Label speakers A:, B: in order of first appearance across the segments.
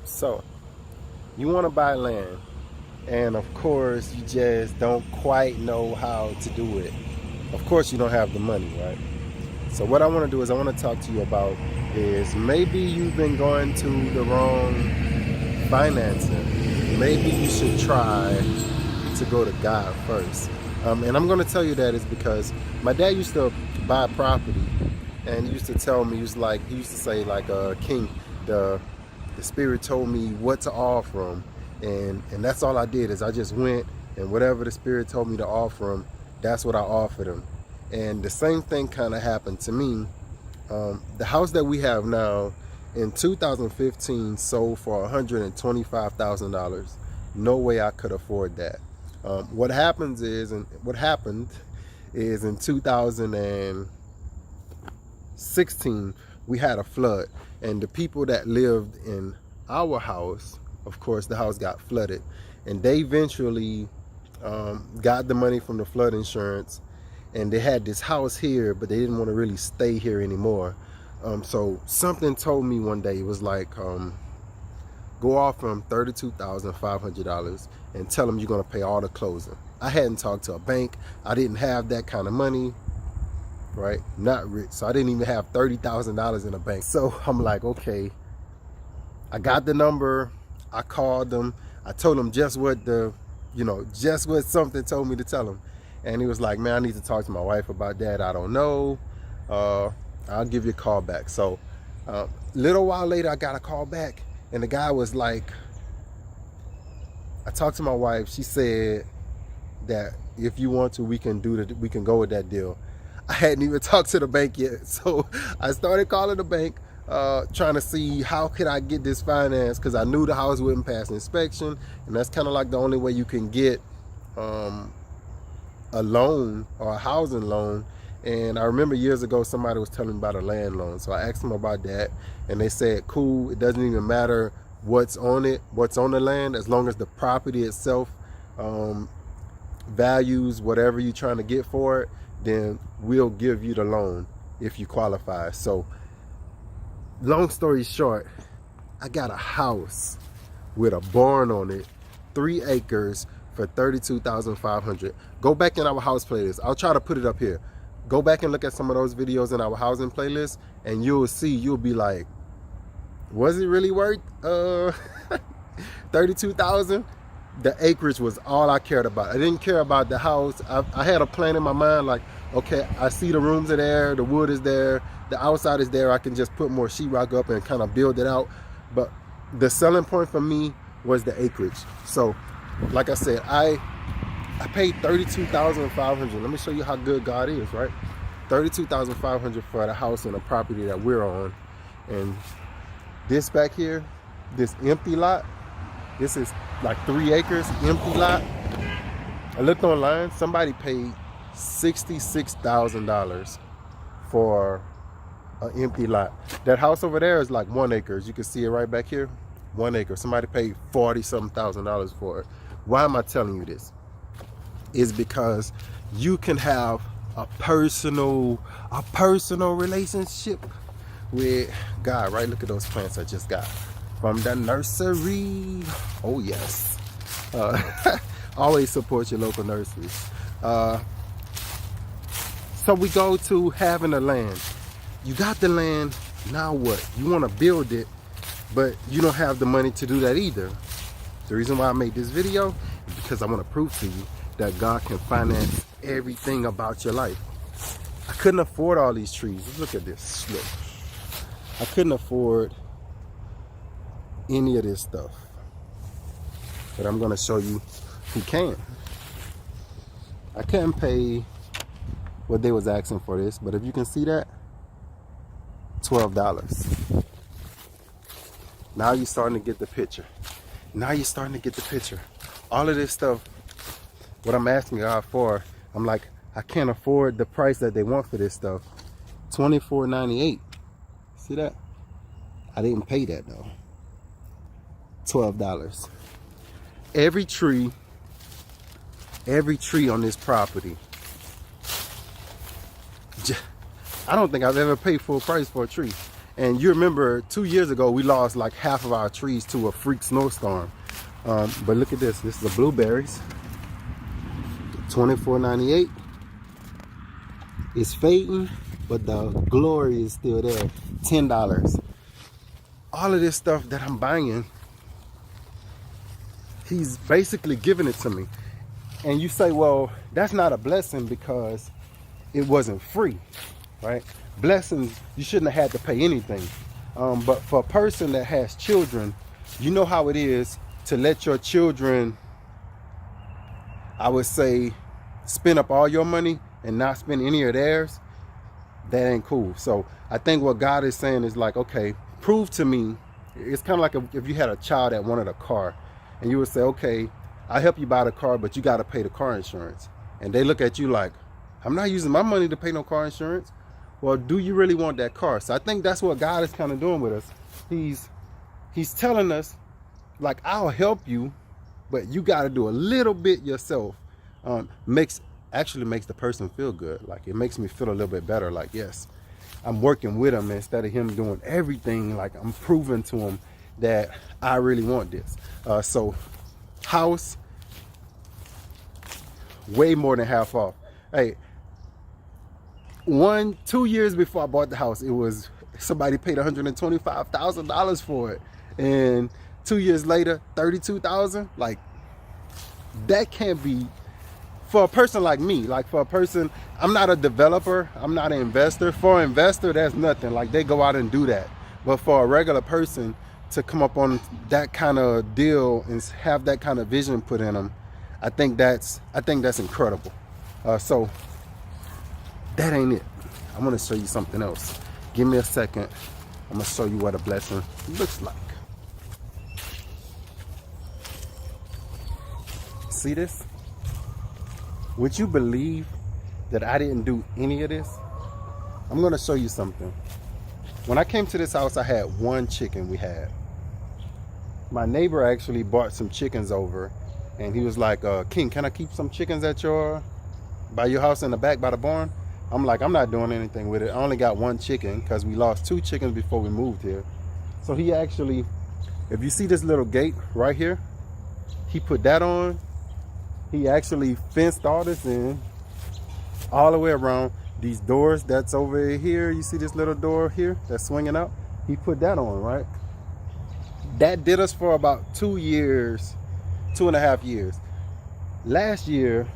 A: So, you want to buy land, and of course, you just don't quite know how to do it. Of course, you don't have the money, right? So, what I want to do is I want to talk to you about is maybe you've been going to the wrong financing. Maybe you should try to go to God first. And I'm going to tell you that is because my dad used to buy property, and he used to tell me, he used to say like, King, the Spirit told me what to offer him, and that's all I did is I just went, and whatever the Spirit told me to offer him, that's what I offered him. And the same thing kind of happened to me. The house that we have now in 2015 sold for $125,000. No way I could afford that. What happened is in 2016 we had a flood, and the people that lived in our house, of course the house got flooded, and they eventually got the money from the flood insurance, and they had this house here, but they didn't want to really stay here anymore. So something told me one day, it was like, go offer them $32,500 and tell them you're going to pay all the closing. I hadn't talked to a bank. I didn't have that kind of money, right? Not rich. So I didn't even have $30,000 in a bank. So I'm like, okay, I got the number. I called them. I told them just what something told me to tell them. And he was like, man, I need to talk to my wife about that. I don't know. I'll give you a call back. So little while later, I got a call back, and the guy was like, I talked to my wife. She said that if you want to, we can go with that deal. I hadn't even talked to the bank yet. So I started calling the bank, trying to see how could I get this finance, because I knew the house wouldn't pass inspection, and that's kind of like the only way you can get a loan or a housing loan. And I remember years ago somebody was telling me about a land loan, so I asked them about that, and they said, cool, it doesn't even matter what's on the land, as long as the property itself values whatever you're trying to get for it, then we'll give you the loan if you qualify. So long story short, I got a house with a barn on it, 3 acres, for $32,500. Go back in our house playlist. I'll try to put it up here. Go back and look at some of those videos in our housing playlist, and you'll be like, was it really worth $32,000? The acreage was all I cared about. I didn't care about the house. I had a plan in my mind, like, okay, I see the rooms are there, the wood is there, the outside is there, I can just put more sheetrock up and kind of build it out. But the selling point for me was the acreage. So like I said, I paid $32,500. Let me show you how good God is, right? $32,500 for the house and the property that we're on. And this back here, this empty lot, this is like 3 acres, empty lot. I looked online, somebody paid $66,000 for an empty lot. That house over there is like 1 acre. You can see it right back here, 1 acre. Somebody paid $40-something thousand for it. Why am I telling you this? Is because you can have a personal relationship with God, right? Look at those plants I just got from the nursery. Oh yes. Always support your local nurseries. So we go to having the land. You got the land, now what? You want to build it, but you don't have the money to do that either. The reason why I made this video is because I want to prove to you that God can finance everything about your life. I couldn't afford all these trees. Look at this. Look. I couldn't afford any of this stuff. But I'm going to show you who can. I couldn't pay what they was asking for this, but if you can see that, $12. Now you're starting to get the picture. All of this stuff, what I'm asking God for, I'm like, I can't afford the price that they want for this stuff. $24.98. See that? I didn't pay that though. $12. Every tree on this property, I don't think I've ever paid full price for a tree. And you remember 2 years ago, we lost like half of our trees to a freak snowstorm. But look at this. This is the blueberries. $24.98. It's fading, but the glory is still there. $10. All of this stuff that I'm buying, he's basically giving it to me. And you say, well, that's not a blessing because it wasn't free, right? Blessings, you shouldn't have had to pay anything. But for a person that has children, you know how it is to let your children, I would say, spend up all your money and not spend any of theirs. That ain't cool. So I think what God is saying is like, okay, prove to me. It's kind of like if you had a child that wanted a car and you would say, okay, I'll help you buy the car, but you got to pay the car insurance. And they look at you like, I'm not using my money to pay no car insurance. Well, do you really want that car? So I think that's what God is kind of doing with us. He's telling us, like, I'll help you, but you got to do a little bit yourself. Actually makes the person feel good. Like, it makes me feel a little bit better. Like, yes, I'm working with him instead of him doing everything. Like, I'm proving to him that I really want this. So house, way more than half off. Hey, 2 years before I bought the house, it was somebody paid $125,000 for it, and 2 years later, $32,000. Like, that can't be. For a person like me, like for a person, I'm not a developer, I'm not an investor. For an investor, that's nothing. Like, they go out and do that. But for a regular person to come up on that kind of deal and have that kind of vision put in them, I think that's incredible. So that ain't it. I'm gonna show you something else. Give me a second. I'm gonna show you what a blessing looks like. See this? Would you believe that I didn't do any of this? I'm gonna show you something. When I came to this house, I had one chicken we had. My neighbor actually bought some chickens over, and he was like, King, can I keep some chickens by your house in the back by the barn? I'm like, I'm not doing anything with it. I only got one chicken because we lost 2 chickens before we moved here. So he actually, if you see this little gate right here, he put that on. He actually fenced all this in, all the way around. These doors that's over here, you see this little door here that's swinging out? He put that on, right? That did us for about 2 years, 2.5 years. Last year,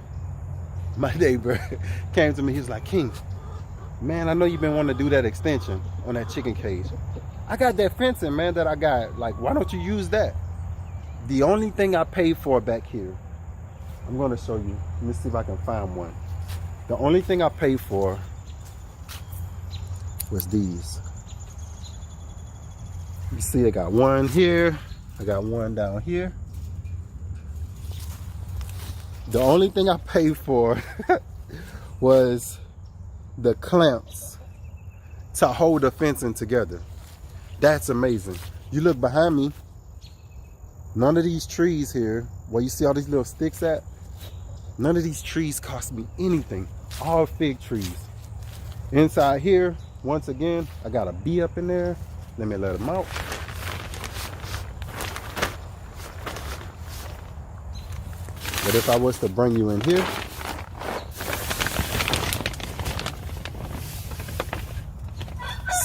A: my neighbor came to me, he was like, King, man, I know you've been wanting to do that extension on that chicken cage. I got that fencing, man, that I got. Like, why don't you use that? The only thing I paid for back here, I'm going to show you. Let me see if I can find one. The only thing I paid for was these. You see, I got one here. I got one down here. The only thing I paid for was the clamps to hold the fencing together. That's amazing. You look behind me, none of these trees here, where you see all these little sticks at, none of these trees cost me anything. All fig trees. Inside here, once again, I got a bee up in there. Let me let him out. But if I was to bring you in here,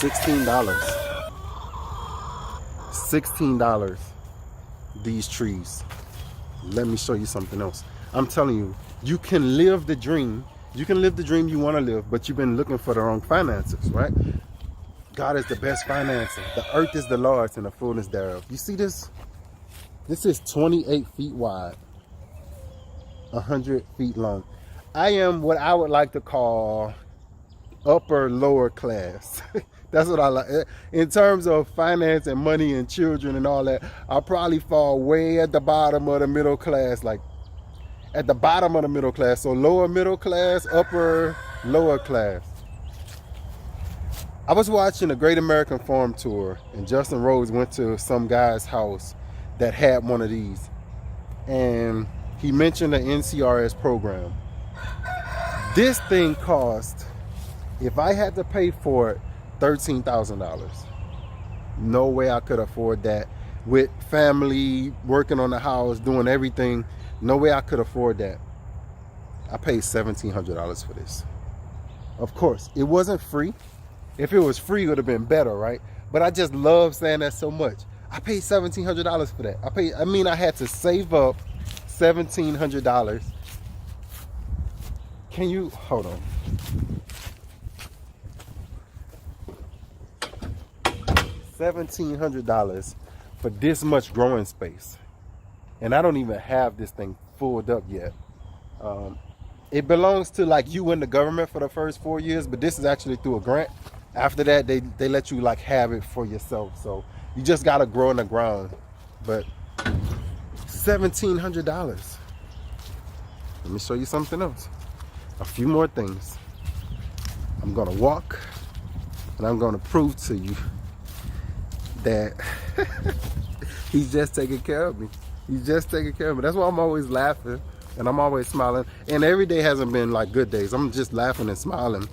A: $16. $16, these trees. Let me show you something else. I'm telling you, you can live the dream. You can live the dream you want to live, but you've been looking for the wrong finances, right? God is the best financer. The earth is the Lord's and the fullness thereof. You see this? This is 28 feet wide, 100 feet long. I am what I would like to call upper lower class. That's what I like. In terms of finance and money and children and all that, I'll probably fall way at the bottom of the middle class, like at the bottom of the middle class. So lower middle class, upper lower class. I was watching a Great American Farm Tour, and Justin Rhodes went to some guy's house that had one of these, and he mentioned the NCRS program. This thing cost, if I had to pay for it, $13,000. No way I could afford that. With family, working on the house, doing everything, no way I could afford that. I paid $1,700 for this. Of course, it wasn't free. If it was free, it would have been better, right? But I just love saying that so much. I paid $1,700 for that. I had to save up $1,700. Can you, hold on. $1,700 for this much growing space. And I don't even have this thing fulled up yet. It belongs to like you and the government for the first 4 years, but this is actually through a grant. After that, they let you like have it for yourself. So you just gotta grow in the ground. But $1,700. Let me show you something else. A few more things. I'm gonna walk and I'm gonna prove to you that he's just taking care of me. He's just taking care of me. That's why I'm always laughing and I'm always smiling. And every day hasn't been like good days. I'm just laughing and smiling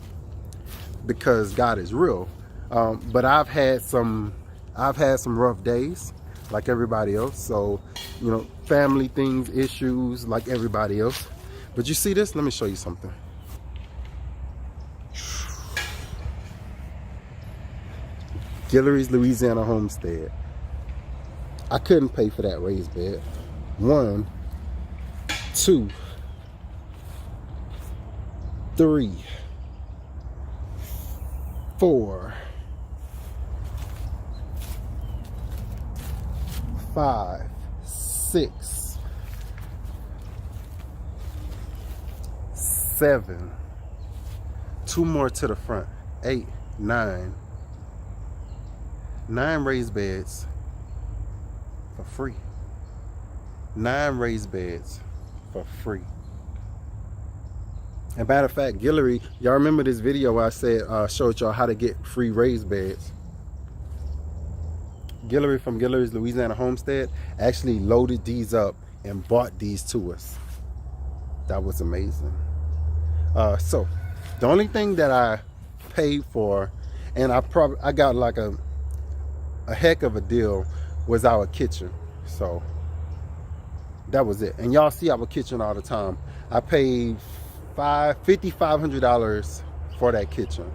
A: because God is real. But I've had some rough days like everybody else. So, you know, family things, issues like everybody else. But you see this? Let me show you something. Guillory's Louisiana homestead. I couldn't pay for that raised bed. 1, 2, 3, 4, 5, 6, 7. 2 more to the front. 8, 9. 9 raised beds for free. 9 raised beds for free. And matter of fact, Guillory, y'all remember this video where I said showed y'all how to get free raised beds? Guillory from Guillory's Louisiana homestead actually loaded these up and bought these to us. That was amazing. So the only thing that I paid for, and I got like a heck of a deal, was our kitchen. So that was it. And y'all see our kitchen all the time. I paid $5,500 for that kitchen.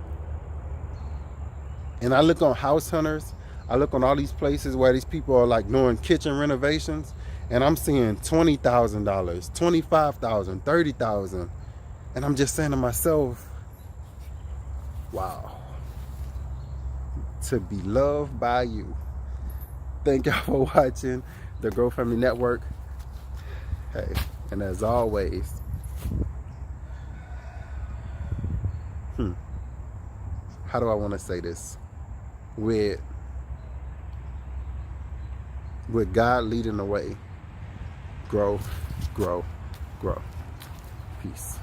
A: And I look on House Hunters, I look on all these places where these people are like doing kitchen renovations, and I'm seeing $20,000, $25,000, $30,000. And I'm just saying to myself, wow. To be loved by you. Thank y'all for watching the Grow Family Network. Hey, and as always, how do I want to say this? With God leading the way, grow, grow, grow. Peace.